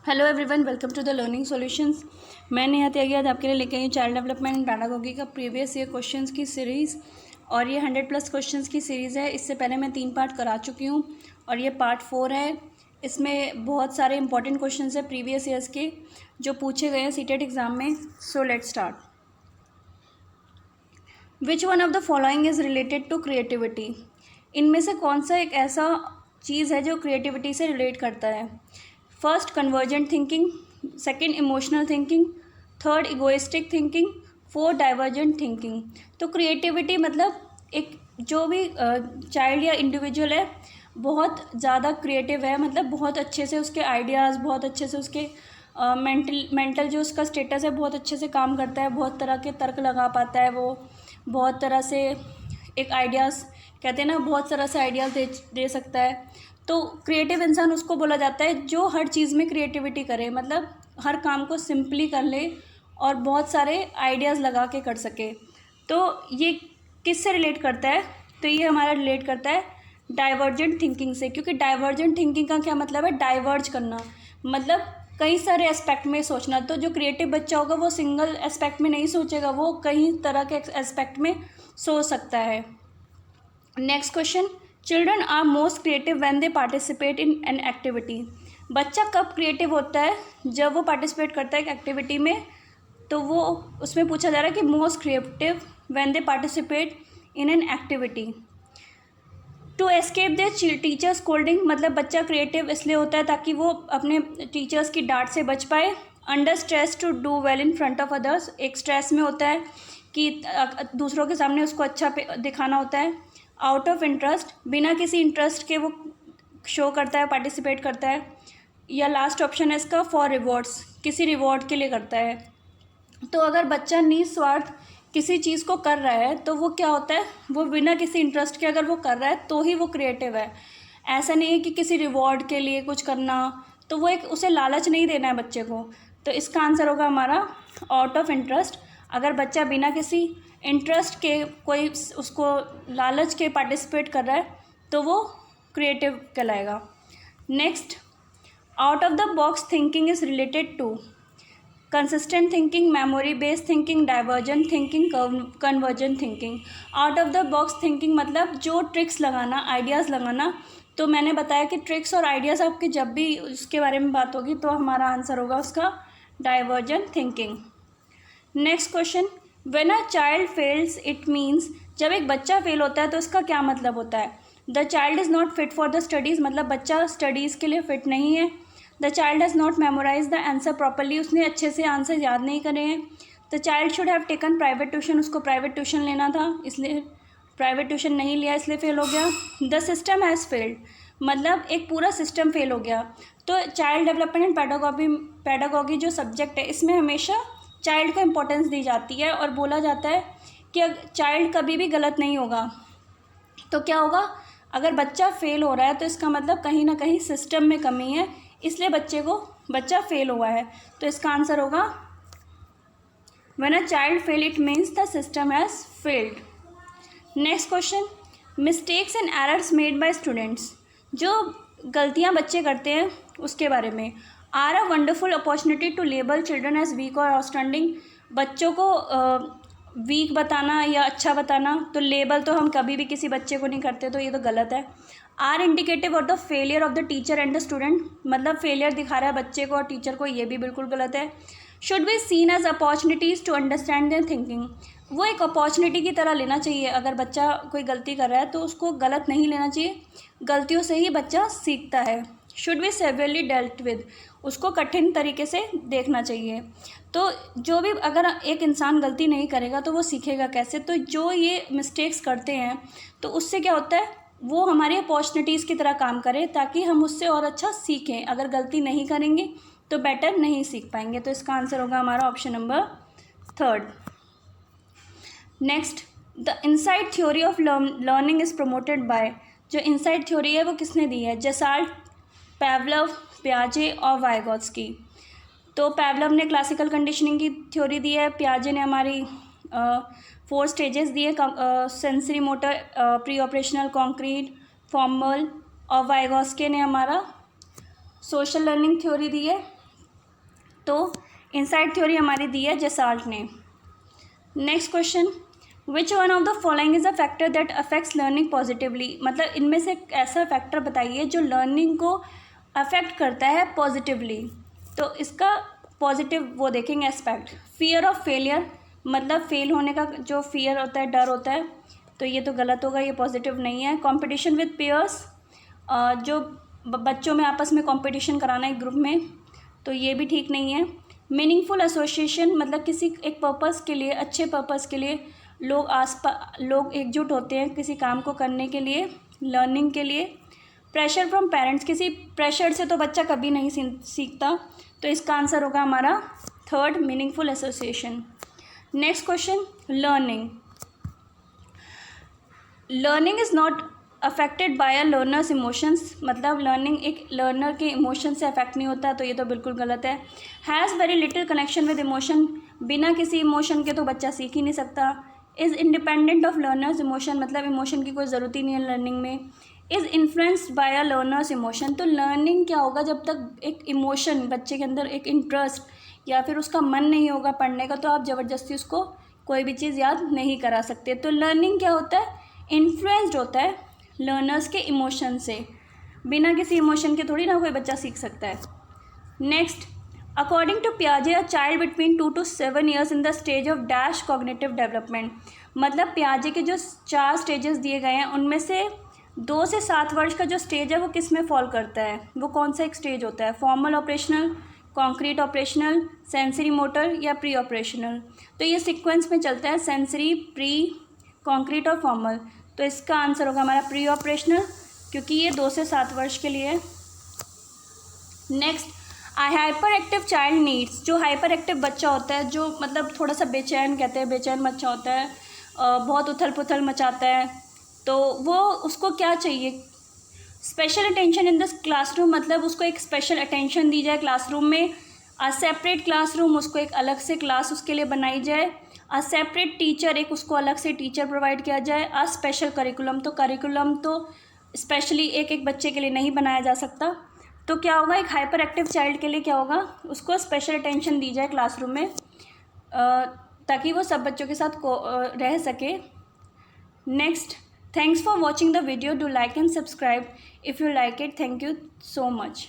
Hello everyone, welcome to the learning solutions. मैं नेहा त्यागी आज आपके लिए लेके आई हूँ चाइल्ड डेवलपमेंट एंड पैडागोगी का प्रीवियस ईयर क्वेश्चंस की सीरीज़। और ये 100+ क्वेश्चंस की सीरीज़ है। इससे पहले मैं 3 पार्ट करा चुकी हूँ और ये पार्ट 4 है। इसमें बहुत सारे इंपॉर्टेंट क्वेश्चंस है प्रीवियस ईयर्स के जो पूछे गए हैं सीटेट एग्ज़ाम में। So let's start. Which one of the following is related to creativity? इनमें से कौन सा एक ऐसा चीज़ है जो क्रिएटिविटी से रिलेट करता है? First, convergent thinking. Second, emotional thinking. Third, egoistic thinking. Fourth, divergent thinking. तो क्रिएटिविटी मतलब एक जो भी चाइल्ड या इंडिविजुअल है बहुत ज़्यादा क्रिएटिव है, मतलब बहुत अच्छे से उसके आइडियाज़, बहुत अच्छे से उसके मेंटल जो उसका स्टेटस है बहुत अच्छे से काम करता है, बहुत तरह के तर्क लगा पाता है, वो बहुत तरह से एक आइडियाज़ कहते हैं ना, बहुत तरह से आइडियाज़ दे सकता है। तो क्रिएटिव इंसान उसको बोला जाता है जो हर चीज़ में क्रिएटिविटी करे, मतलब हर काम को सिंपली कर ले और बहुत सारे आइडियाज़ लगा के कर सके। तो ये किससे रिलेट करता है? तो ये हमारा रिलेट करता है डाइवर्जेंट थिंकिंग से, क्योंकि डाइवर्जेंट थिंकिंग का क्या मतलब है? डाइवर्ज करना, मतलब कई सारे एस्पेक्ट में सोचना। तो जो क्रिएटिव बच्चा होगा वो सिंगल एस्पेक्ट में नहीं सोचेगा, वो कई तरह के एस्पेक्ट में सोच सकता है। Next question, children are most creative when they participate in an activity. बच्चा कब क्रिएटिव होता है? जब वो पार्टिसिपेट करता है एक एक्टिविटी में। तो वो उसमें पूछा जा रहा है कि most creative when they participate in an activity. To escape their teacher scolding, मतलब बच्चा क्रिएटिव इसलिए होता है ताकि वो अपने टीचर्स की डांट से बच पाए। Under stress to do well in front of others, एक स्ट्रेस में होता है कि दूसरों के सामने उसको अच्छा दिखाना होता है। आउट ऑफ इंटरेस्ट, बिना किसी इंटरेस्ट के वो शो करता है, पार्टिसिपेट करता है। या लास्ट ऑप्शन है इसका फॉर रिवॉर्ड्स, किसी रिवॉर्ड के लिए करता है। तो अगर बच्चा निस्वार्थ किसी चीज़ को कर रहा है तो वो क्या होता है? वो बिना किसी इंटरेस्ट के अगर वो कर रहा है तो ही वो क्रिएटिव है। ऐसा नहीं है कि किसी रिवॉर्ड के लिए कुछ करना, तो वो एक उसे लालच नहीं देना है बच्चे को। तो इसका आंसर होगा हमारा आउट ऑफ इंटरेस्ट। अगर बच्चा बिना किसी इंटरेस्ट के कोई उसको लालच के पार्टिसिपेट कर रहा है तो वो क्रिएटिव कहलाएगा। Next, out of the box thinking is related to consistent thinking, memory based thinking, divergent thinking, convergent thinking. Out of the box thinking मतलब जो ट्रिक्स लगाना, आइडियाज़ लगाना। तो मैंने बताया कि ट्रिक्स और आइडियाज़ आपकी जब भी उसके बारे में बात होगी तो हमारा आंसर होगा उसका divergent thinking. Next question, when a child fails it means, जब एक बच्चा फेल होता है तो इसका क्या मतलब होता है? The child is not fit for the studies, मतलब बच्चा स्टडीज़ के लिए फिट नहीं है। The child has not memorise the answer properly, उसने अच्छे से आंसर याद नहीं करे हैं। The child should have taken private tuition, उसको प्राइवेट ट्यूशन लेना था इसलिए प्राइवेट ट्यूशन नहीं लिया इसलिए फेल हो गया। द सिस्टम हैज़ फेल्ड, मतलब एक पूरा सिस्टम फेल हो गया। तो चाइल्ड डेवलपमेंट एंड पैडागॉगी जो सब्जेक्ट है इसमें हमेशा चाइल्ड को इम्पोर्टेंस दी जाती है और बोला जाता है कि चाइल्ड कभी भी गलत नहीं होगा। तो क्या होगा? अगर बच्चा फेल हो रहा है तो इसका मतलब कहीं ना कहीं सिस्टम में कमी है, इसलिए बच्चा फेल हुआ है। तो इसका आंसर होगा when a child fail it means the system has failed. Next question, mistakes and errors made by students, जो गलतियां बच्चे करते हैं उसके बारे में। Are a wonderful opportunity to label children as weak और आउटस्टैंडिंग, बच्चों को वीक बताना या अच्छा बताना, तो लेबल तो हम कभी भी किसी बच्चे को नहीं करते, तो ये तो गलत है। Are indicative of the failure of the teacher and the student, मतलब फेलियर दिखा रहा है बच्चे को और टीचर को, ये भी बिल्कुल गलत है। Should be seen as opportunities to understand their thinking, वो एक अपॉर्चुनिटी की तरह लेना चाहिए। अगर बच्चा कोई गलती कर रहा है तो उसको गलत नहीं लेना चाहिए, गलतियों से ही बच्चा सीखता है। शुड बी सेवियरली डेल्ट विद, उसको कठिन तरीके से देखना चाहिए। तो जो भी अगर एक इंसान गलती नहीं करेगा तो वो सीखेगा कैसे? तो जो ये मिस्टेक्स करते हैं तो उससे क्या होता है, वो हमारी अपॉर्चुनिटीज़ की तरह काम करे ताकि हम उससे और अच्छा सीखें। अगर गलती नहीं करेंगे तो बेटर नहीं सीख पाएंगे। तो इसका आंसर होगा हमारा option number 3। Next, the insight theory of learning is promoted by, जो इनसाइट थ्योरी है वो किसने दी है? जेसाल्ट, पैवलव, पियाजे और वाइगोत्स्की। तो पैवलव ने क्लासिकल कंडीशनिंग की थ्योरी दी है, पियाजे ने हमारी 4 स्टेजेस दिए, sensory motor, pre operational, concrete, formal, और वाइगोत्स्की ने हमारा सोशल लर्निंग थ्योरी दी है। तो इनसाइट थ्योरी हमारी दी है जेसाल्ट ने। Next question, which one of the following is a factor that affects learning positively, मतलब इनमें से एक ऐसा फैक्टर बताइए जो लर्निंग को अफेक्ट करता है पॉजिटिवली। तो इसका पॉजिटिव वो देखेंगे एस्पेक्ट। फियर ऑफ फेलियर, मतलब फेल होने का जो फियर होता है, डर होता है, तो ये तो गलत होगा, ये पॉजिटिव नहीं है। कंपटीशन विद पेयर्स, जो बच्चों में आपस में कंपटीशन कराना एक ग्रुप में, तो ये भी ठीक नहीं है। मीनिंगफुल एसोसिएशन, मतलब किसी एक पर्पस के लिए, अच्छे पर्पस के लिए लोग एकजुट होते हैं किसी काम को करने के लिए, लर्निंग के लिए। प्रेशर फ्रॉम पेरेंट्स, किसी प्रेशर से तो बच्चा कभी नहीं सीखता, तो इसका आंसर होगा हमारा third, meaningful association. Next question, learning is not affected by a learners emotions, मतलब लर्निंग एक लर्नर के इमोशन से अफेक्ट नहीं होता, तो ये तो बिल्कुल गलत है। Has very little connection with emotion, बिना किसी इमोशन के तो बच्चा सीख ही नहीं सकता। Is independent of learners emotion, मतलब इमोशन की कोई ज़रूरत ही नहीं है लर्निंग में। Is influenced by a learners emotion, तो लर्निंग क्या होगा जब तक एक इमोशन बच्चे के अंदर, एक इंटरेस्ट या फिर उसका मन नहीं होगा पढ़ने का, तो आप ज़बरदस्ती उसको कोई भी चीज़ याद नहीं करा सकते। तो लर्निंग क्या होता है, इन्फ्लुएंस्ड होता है लर्नर्स के इमोशन से, बिना किसी इमोशन के थोड़ी ना कोई बच्चा सीख सकता है। नेक्स्ट, अकॉर्डिंग टू पियाजे a child between 2 to 7 years in the stage of dash cognitive development, मतलब पियाजे के जो 4 स्टेजेस दिए गए हैं उनमें से 2 से 7 वर्ष का जो स्टेज है वो किस में फॉल करता है, वो कौन सा एक स्टेज होता है, formal operational, concrete operational, sensory motor या प्री ऑपरेशनल। तो ये सीक्वेंस में चलता है, सेंसरी, प्री, कॉन्क्रीट और फॉर्मल, तो इसका आंसर होगा हमारा प्री ऑपरेशनल, क्योंकि ये 2 से 7 वर्ष के लिए है। नेक्स्ट, आई हाइपर एक्टिव चाइल्ड नीड्स, जो हाइपर एक्टिव बच्चा होता है, जो मतलब थोड़ा सा बेचैन, कहते हैं बेचैन बच्चा होता है, बहुत उथल पुथल मचाता है, तो वो उसको क्या चाहिए, special attention in this classroom, मतलब उसको एक स्पेशल अटेंशन दी जाए क्लासरूम में। अ सेपरेट क्लासरूम, उसको एक अलग से क्लास उसके लिए बनाई जाए। अ सेपरेट टीचर, एक उसको अलग से टीचर प्रोवाइड किया जाए। अ स्पेशल करिकुलम, तो करिकुलम तो स्पेशली एक एक बच्चे के लिए नहीं बनाया जा सकता। तो क्या होगा, एक हाइपर एक्टिव चाइल्ड के लिए क्या होगा, उसको स्पेशल अटेंशन दी जाए क्लासरूम में, ताकि वो सब बच्चों के साथ रह सके। Next, thanks for watching the video, do like and subscribe if you like it, thank you so much.